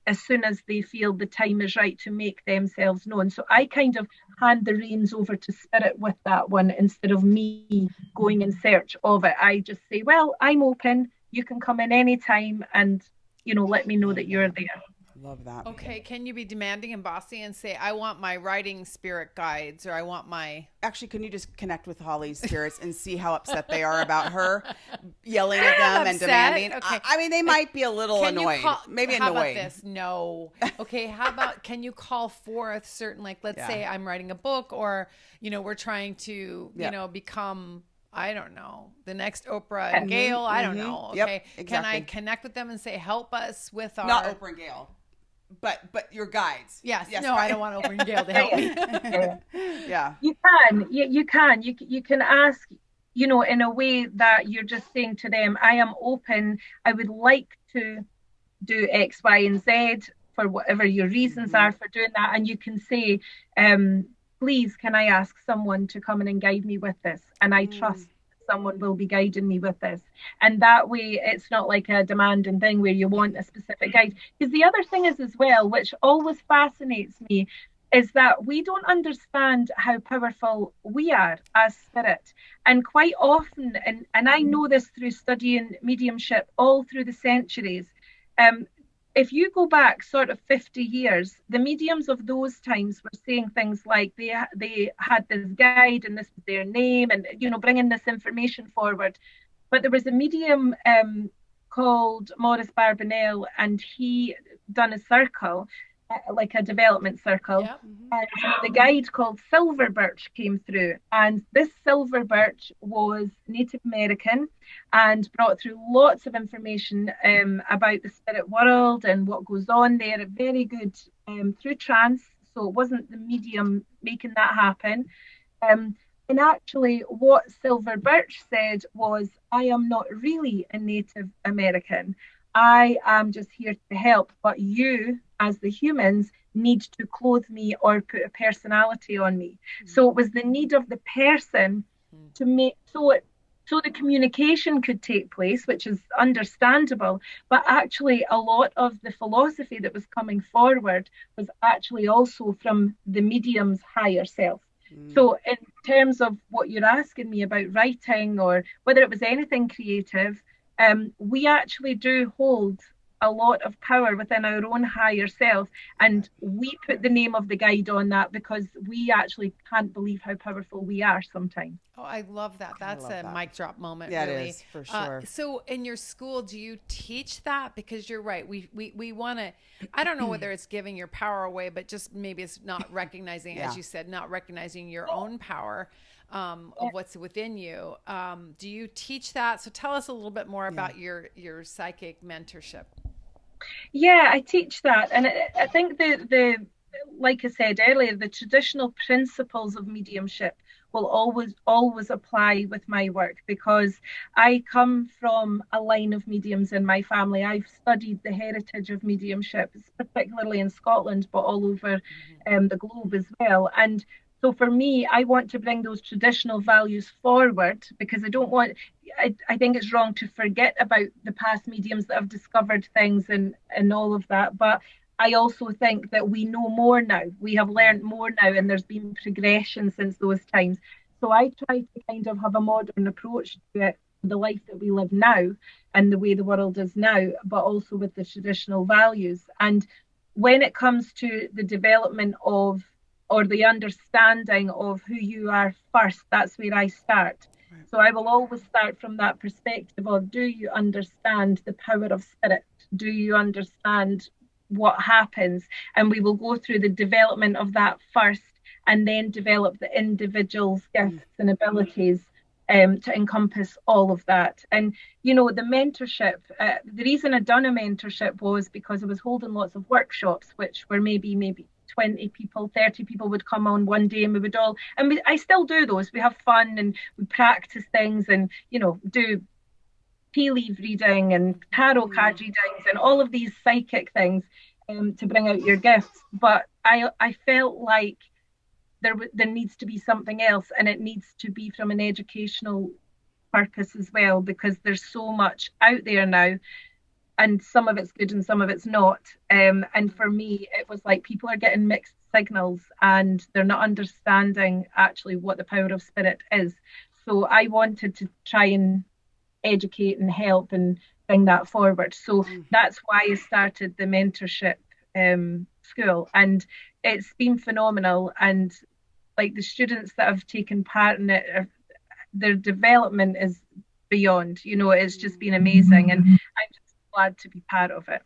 as soon as they feel the time is right to make themselves known. So I kind of hand the reins over to spirit with that one, instead of me going in search of it. I just say, well, I'm open, you can come in anytime, and, you know, let me know that you're there. Love that. Okay, can you be demanding and bossy and say, I want my writing spirit guides, or I want my... Actually, can you just connect with Holli's spirits and see how upset they are about her yelling at them and demanding? Okay. I mean, they might be a little annoyed. Maybe how annoyed. How about this? No. Okay, how about, can you call forth certain, like, let's say I'm writing a book, or, you know, we're trying to, you know, become... I don't know, the next Oprah and Gail. I don't know. Okay. Yep, exactly. Can I connect with them and say, help us with our... Not Oprah and Gail, but your guides. Yes. No, I don't want Oprah and Gail to help me. Yeah. You can. You can ask, you know, in a way that you're just saying to them, I am open. I would like to do X, Y, and Z, for whatever your reasons are for doing that. And you can say, please, can I ask someone to come in and guide me with this? And I trust someone will be guiding me with this. And that way, it's not like a demanding thing where you want a specific guide. Because the other thing is as well, which always fascinates me, is that we don't understand how powerful we are as spirit. And quite often, and I know this through studying mediumship all through the centuries, if you go back sort of 50 years, the mediums of those times were saying things like they had this guide and this was their name, and, you know, bringing this information forward. But there was a medium called Maurice Barbanel, and he done a circle, like a development circle. Yep. And the guide called Silver Birch came through, and this Silver Birch was Native American and brought through lots of information about the spirit world and what goes on there. Very good through trance, so it wasn't the medium making that happen. And actually what Silver Birch said was, I am not really a Native American. I am just here to help, but you, as the humans, need to clothe me or put a personality on me. So it was the need of the person to make, so So the communication could take place, which is understandable, but actually a lot of the philosophy that was coming forward was actually also from the medium's higher self. So in terms of what you're asking me about writing or whether it was anything creative, we actually do hold a lot of power within our own higher self, and we put the name of the guide on that because we actually can't believe how powerful we are sometimes. Oh, I love that. That's a mic drop moment. Yeah, really. it is, for sure. So in your school, do you teach that? Because you're right. We want to, I don't know whether it's giving your power away, but just maybe it's not recognizing, as you said, not recognizing your own power of what's within you. Do you teach that? So tell us a little bit more about your psychic mentorship. Yeah, I teach that. And I think the like I said earlier, the traditional principles of mediumship will always apply with my work, because I come from a line of mediums in my family. I've studied the heritage of mediumship, particularly in Scotland, but all over the globe as well. And so for me, I want to bring those traditional values forward, because I think it's wrong to forget about the past mediums that have discovered things and all of that. But I also think that we know more now. We have learned more now, and there's been progression since those times. So I try to kind of have a modern approach to it, the life that we live now and the way the world is now, but also with the traditional values. And when it comes to the development of, or the understanding of who you are first, that's where I start. Right. So I will always start from that perspective of, do you understand the power of spirit? Do you understand what happens? And we will go through the development of that first, and then develop the individual's gifts and abilities to encompass all of that. And, you know, the mentorship, the reason I done a mentorship was because I was holding lots of workshops, which were maybe 20 people, 30 people would come on one day, and we would all, and I still do those. We have fun and we practice things, and, you know, do tea leaf reading and tarot card readings and all of these psychic things to bring out your gifts. But I felt like there needs to be something else, and it needs to be from an educational purpose as well, because there's so much out there now, and some of it's good and some of it's not. And for me, it was like people are getting mixed signals, and they're not understanding actually what the power of spirit is. So I wanted to try and educate and help and bring that forward. So that's why I started the mentorship school, and it's been phenomenal. And like the students that have taken part in it, their development is beyond, you know, it's just been amazing, and I'm just glad to be part of it.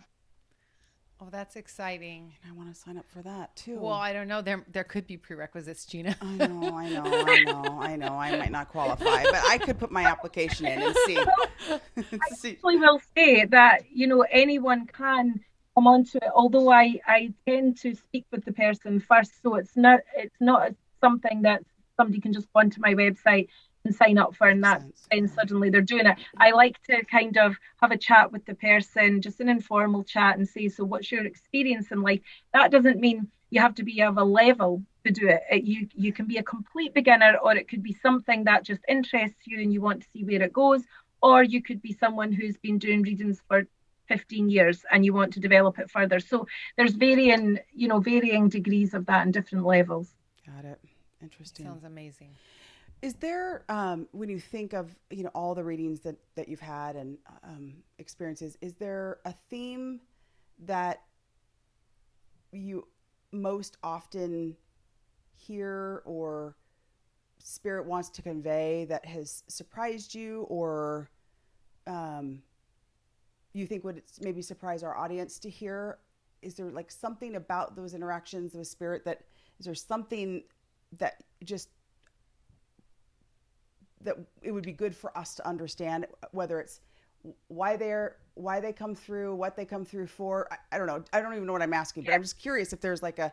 Oh, that's exciting. I want to sign up for that too. Well, I don't know. There could be prerequisites, Jeanna. I know. I might not qualify, but I could put my application in and see. I actually will say that, you know, anyone can come onto it, although I tend to speak with the person first. So it's not something that somebody can just go onto my website and sign up for, and then suddenly they're doing it. I like to kind of have a chat with the person, just an informal chat, and say, so what's your experience in life? That doesn't mean you have to be of a level to do it. You can be a complete beginner, or it could be something that just interests you and you want to see where it goes, or you could be someone who's been doing readings for 15 years and you want to develop it further. So there's varying degrees of that and different levels. Got it. Interesting. Sounds amazing. Is there, when you think of, you know, all the readings that you've had and experiences, is there a theme that you most often hear or spirit wants to convey that has surprised you, or you think would maybe surprise our audience to hear? Is there like something about those interactions with spirit is there something that just, that it would be good for us to understand, whether it's why they come through, what they come through for? I don't know. I don't even know what I'm asking, but I'm just curious if there's like a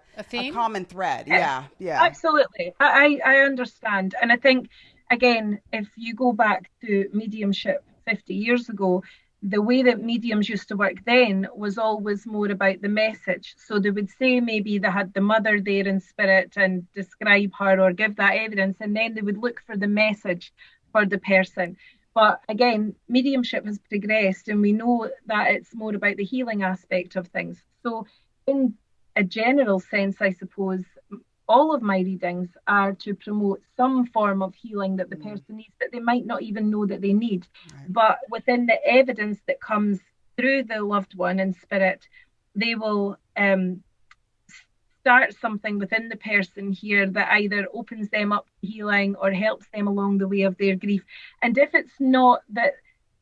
common thread. Yeah. Absolutely. I understand. And I think, again, if you go back to mediumship 50 years ago, the way that mediums used to work then was always more about the message. So they would say maybe they had the mother there in spirit and describe her or give that evidence, and then they would look for the message for the person. But again, mediumship has progressed, and we know that it's more about the healing aspect of things. So in a general sense, I suppose, all of my readings are to promote some form of healing that the person needs, that they might not even know that they need. Right. But within the evidence that comes through the loved one in spirit, they will start something within the person here that either opens them up to healing or helps them along the way of their grief. And if it's not that,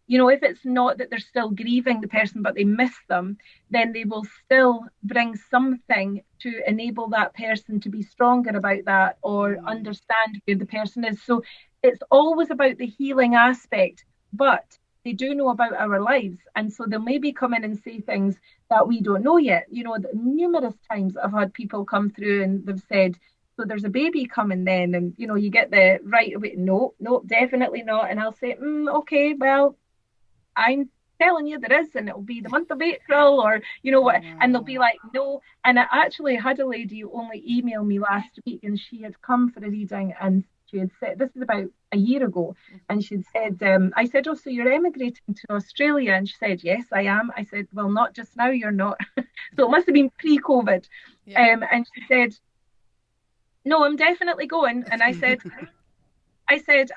if it's not that they're still grieving the person, but they miss them, then they will still bring something to enable that person to be stronger about that or understand where the person is. So it's always about the healing aspect, but they do know about our lives. And so they'll maybe come in and say things that we don't know yet. Numerous times I've had people come through and they've said, so there's a baby coming then. And, you get the right away, no, definitely not. And I'll say, okay, well, I'm telling you there is, and it'll be the month of April, or what, and they'll be like, no. And I actually had a lady who only emailed me last week, and she had come for a reading, and she had said, this is about a year ago, and she'd said, I said, oh, so you're emigrating to Australia? And she said, yes, I am. I said, well, not just now, you're not. So it must have been pre-COVID. Yeah. And she said, no, I'm definitely going. And I said,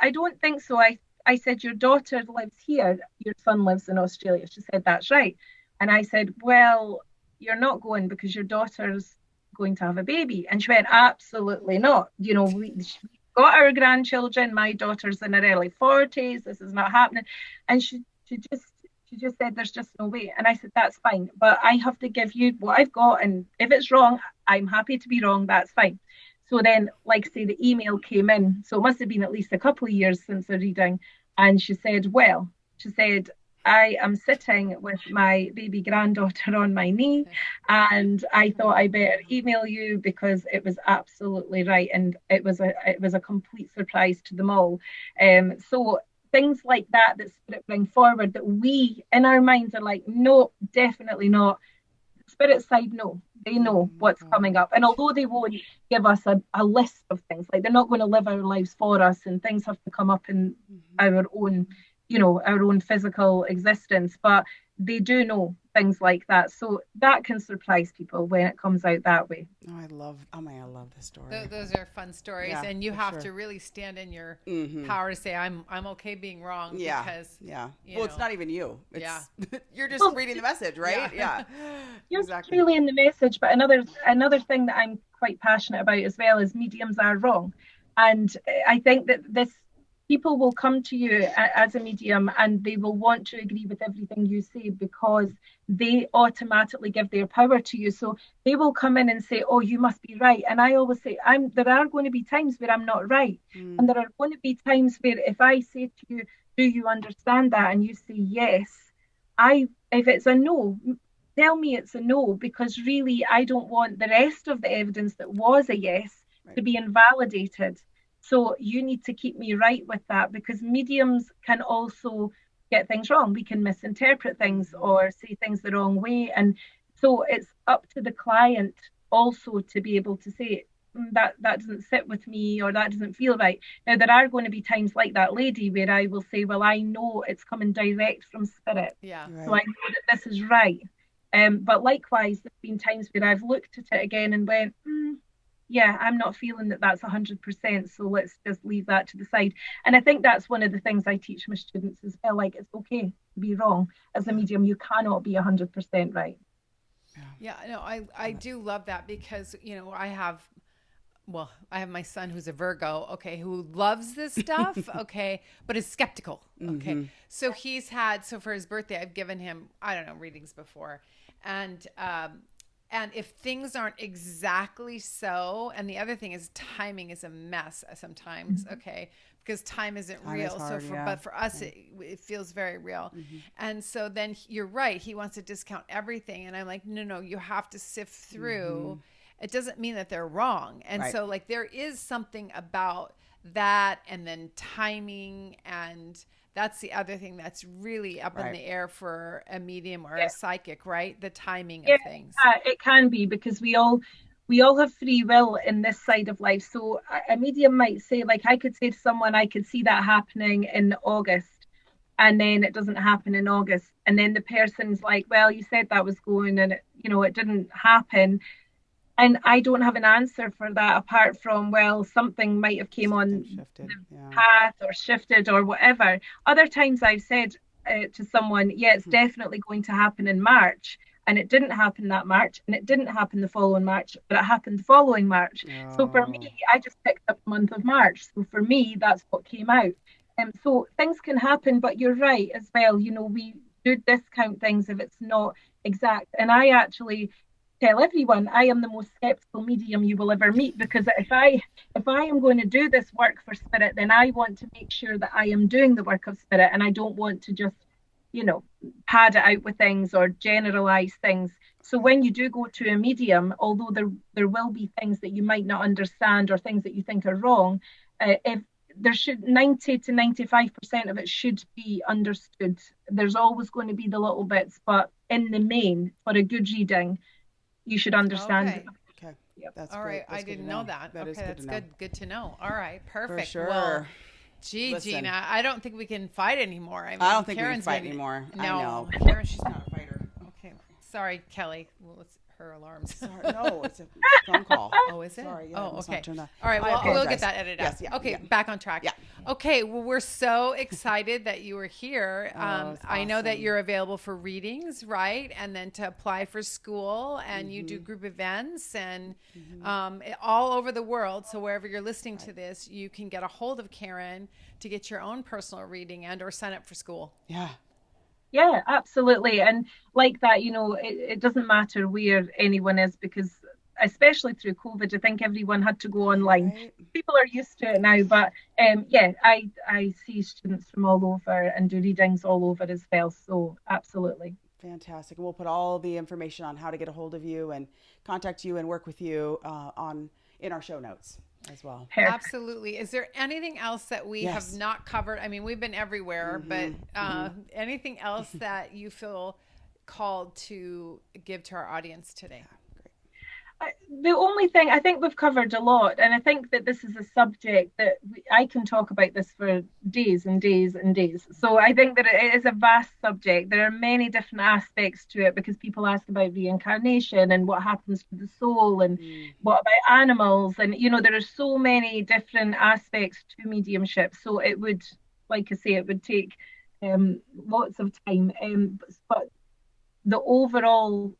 I don't think so. I said, your daughter lives here, your son lives in Australia. She said, that's right. And I said, well, you're not going because your daughter's going to have a baby. And she went, absolutely not. We've got our grandchildren. My daughter's in her early 40s. This is not happening. And she just said, there's just no way. And I said, that's fine. But I have to give you what I've got. And if it's wrong, I'm happy to be wrong. That's fine. So then, like say, the email came in. So it must have been at least a couple of years since the reading. And she said, I am sitting with my baby granddaughter on my knee, and I thought I better email you because it was absolutely right. And it was a complete surprise to them all. So things like that Spirit bring forward that we in our minds are like, no, definitely not. Spirit side, no, they know what's coming up. And although they won't give us a list of things, like they're not going to live our lives for us, and things have to come up in our own, our own physical existence, but they do know things like that. So that can surprise people when it comes out that way. I love this story. Those are fun stories, yeah, and you have to really stand in your power to say, I'm okay being wrong. Yeah, because well, it's not even you. It's, you're just reading the message, right? Yeah. You're exactly in the message. But another thing that I'm quite passionate about as well is mediums are wrong, and I think that people will come to you as a medium and they will want to agree with everything you say because they automatically give their power to you. So they will come in and say, oh, you must be right. And I always say, there are going to be times where I'm not right. And there are going to be times where if I say to you, do you understand that? And you say, yes. If it's a no, tell me it's a no, because really I don't want the rest of the evidence that was a yes to be invalidated. So you need to keep me right with that, because mediums can also get things wrong. We can misinterpret things or say things the wrong way. And so it's up to the client also to be able to say that doesn't sit with me, or that doesn't feel right. Now, there are going to be times like that lady where I will say, well, I know it's coming direct from Spirit. Yeah. Right. So I know that this is right. But likewise, there's been times where I've looked at it again and went, yeah, I'm not feeling that that's 100%, so let's just leave that to the side. And I think that's one of the things I teach my students as well, like it's okay to be wrong. As a medium, you cannot be 100% right. Yeah, no, I do love that, because, I have my son who's a Virgo, okay, who loves this stuff, okay, but is skeptical, okay. So so for his birthday, I've given him, I don't know, readings before. And if things aren't exactly so, and the other thing is timing is a mess sometimes, okay, because time isn't real. Hard, but for us, it feels very real. And so then you're right. He wants to discount everything. And I'm like, no, you have to sift through. It doesn't mean that they're wrong. And so like, there is something about that, and then timing, and that's the other thing that's really up in the air for a medium or a psychic, right? The timing of things. It can be, because we all have free will in this side of life. So a medium might say, like, I could say to someone, I could see that happening in August, and then it doesn't happen in August, and then the person's like, well, you said that was going, and it didn't happen. And I don't have an answer for that apart from, well, something might have came on shifted. the path or shifted or whatever. Other times I've said to someone, yeah, it's definitely going to happen in March. And it didn't happen that March, and it didn't happen the following March, but it happened the following March. Oh. So for me, I just picked up the month of March. So for me, that's what came out. So things can happen, but you're right as well. We do discount things if it's not exact. And I actually tell everyone I am the most skeptical medium you will ever meet, because if I am going to do this work for spirit, then I want to make sure that I am doing the work of spirit, and I don't want to just pad it out with things or generalize things. So when you do go to a medium, although there will be things that you might not understand or things that you think are wrong, if there should 90 to 95% of it should be understood. There's always going to be the little bits, but in the main, for a good reading, you should understand. Okay. Yep. That's all right. I didn't know that. Okay, that's good. Good to know. All right. Perfect. For sure. Well, gee, Listen, Jeanna, I don't think we can fight anymore. I don't think Karen's we can fight anymore. No, I know. Karen, she's not a fighter. Okay. Sorry, Kelly. Well, it's her alarms. Sorry, no, it's a phone call. Oh, is it? Sorry. Yeah, okay. All right. Well, we'll get that edited out. Yes, yeah, okay. yeah. Back on track. Yeah. Okay. Well, we're so excited that you were here. I know that you're available for readings, right? And then to apply for school, and you do group events and all over the world. So wherever you're listening to this, you can get a hold of Karen to get your own personal reading and or sign up for school. Yeah. Yeah, absolutely. And like that, it doesn't matter where anyone is, because especially through COVID, I think everyone had to go online. Right. People are used to it now, but I see students from all over and do readings all over as well. So absolutely. Fantastic. And we'll put all the information on how to get a hold of you and contact you and work with you in our show notes as well. Absolutely. Is there anything else that we have not covered? I mean, we've been everywhere, but anything else that you feel called to give to our audience today? The only thing, I think we've covered a lot, and I think that this is a subject that I can talk about this for days and days and days. So I think that it is a vast subject. There are many different aspects to it, because people ask about reincarnation and what happens to the soul, and what about animals, and there are so many different aspects to mediumship. So it would, like I say, it would take lots of time. But the overall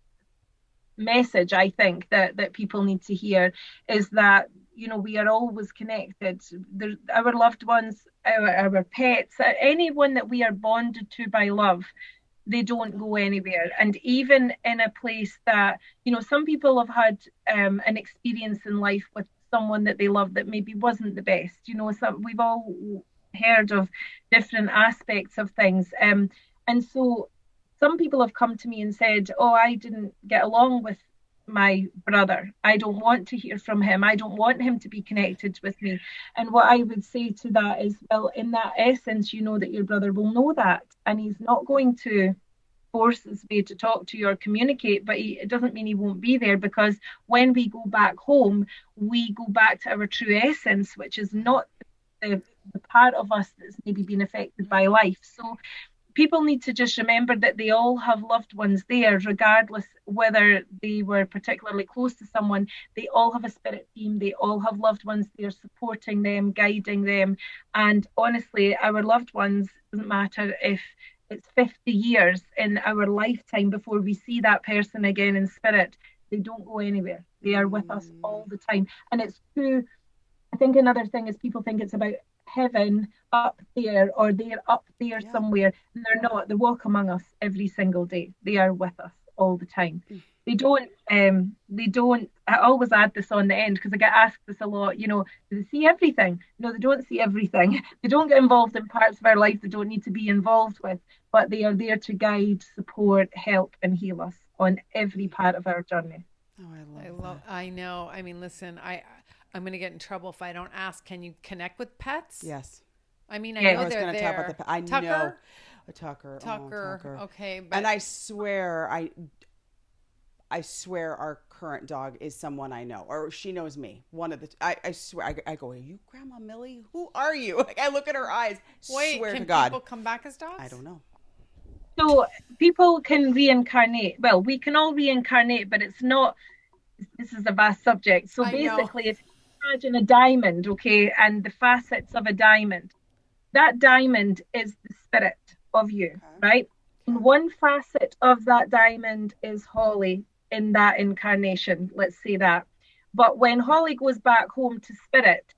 message I think that people need to hear is that we are always connected. Our loved ones, our pets, anyone that we are bonded to by love, they don't go anywhere. And even in a place that some people have had an experience in life with someone that they love that maybe wasn't the best. We've all heard of different aspects of things, and so some people have come to me and said, oh, I didn't get along with my brother. I don't want to hear from him. I don't want him to be connected with me. And what I would say to that is, well, in that essence, that your brother will know that. And he's not going to force his way to talk to you or communicate, but it doesn't mean he won't be there, because when we go back home, we go back to our true essence, which is not the part of us that's maybe been affected by life. So people need to just remember that they all have loved ones there, regardless whether they were particularly close to someone. They all have a spirit team. They all have loved ones there supporting them, guiding them. And honestly, our loved ones, doesn't matter if it's 50 years in our lifetime before we see that person again in spirit, they don't go anywhere. They are with us all the time. And it's true. I think another thing is people think it's about heaven up there, or they're up there somewhere, and they're not. They walk among us every single day. They are with us all the time. They don't I always add this on the end, because I get asked this a lot, do they see everything? No, they don't see everything. They don't get involved in parts of our life they don't need to be involved with, but they are there to guide, support, help, and heal us on every part of our journey. Oh, I know. I mean, listen, I'm going to get in trouble if I don't ask. Can you connect with pets? Yes. I mean, I know they're there. Talk about I Tucker? know. Tucker. Tucker. Oh, Tucker. Okay. But and I swear, I swear our current dog is someone I know, or she knows me. One of the, I swear, I go, are you Grandma Millie? Who are you? Like, I look at her eyes. Wait, swear can to God. people come back as dogs? I don't know. So people can reincarnate. Well, we can all reincarnate, but it's not, this is a vast subject. So basically, if you imagine a diamond, okay, and the facets of a diamond, that diamond is the spirit of you, right? And one facet of that diamond is Holli in that incarnation, let's say that. But when Holli goes back home to spirit,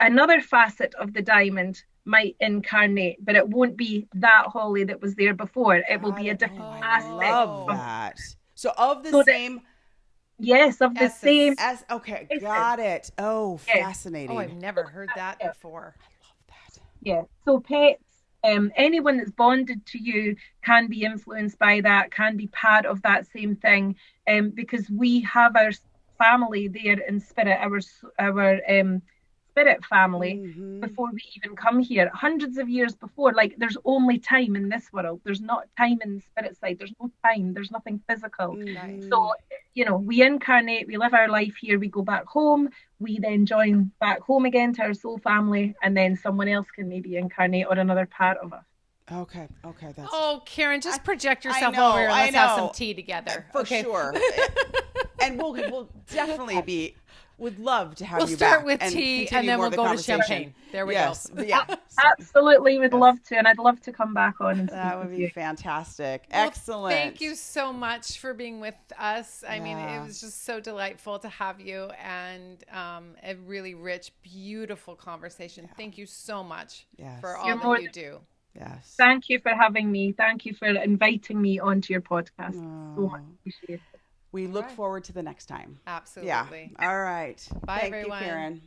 another facet of the diamond might incarnate, but it won't be that Holli that was there before. It will be a different aspect. I love that. So of the same. Yes, of the same. Okay, got it. Oh, fascinating. Oh, I've never heard that before. I love that. Yeah. So pets, anyone that's bonded to you can be influenced by that, can be part of that same thing, because we have our family there in spirit, our spirit family, before we even come here, hundreds of years before. Like, there's only time in this world. There's not time in the spirit side. There's no time. There's nothing physical. So, you know, we incarnate, we live our life here, we go back home, we then join back home again to our soul family, and then someone else can maybe incarnate on another part of us. Okay. That's. Oh, Karen, just project yourself over here and let's have some tea together. For sure. And we'll definitely would love to have you back. We'll start with tea and then we'll go to champagne. There we go. Yeah. Absolutely, would love to, and I'd love to come back on. And that would be fantastic. Well, excellent. Thank you so much for being with us. I mean, it was just so delightful to have you, and a really rich, beautiful conversation. Thank you so much for all that you do. Yes. Thank you for having me. Thank you for inviting me onto your podcast. So much appreciated. We look forward to the next time. Absolutely. Yeah. All right. Bye, Thank everyone. you, Karen.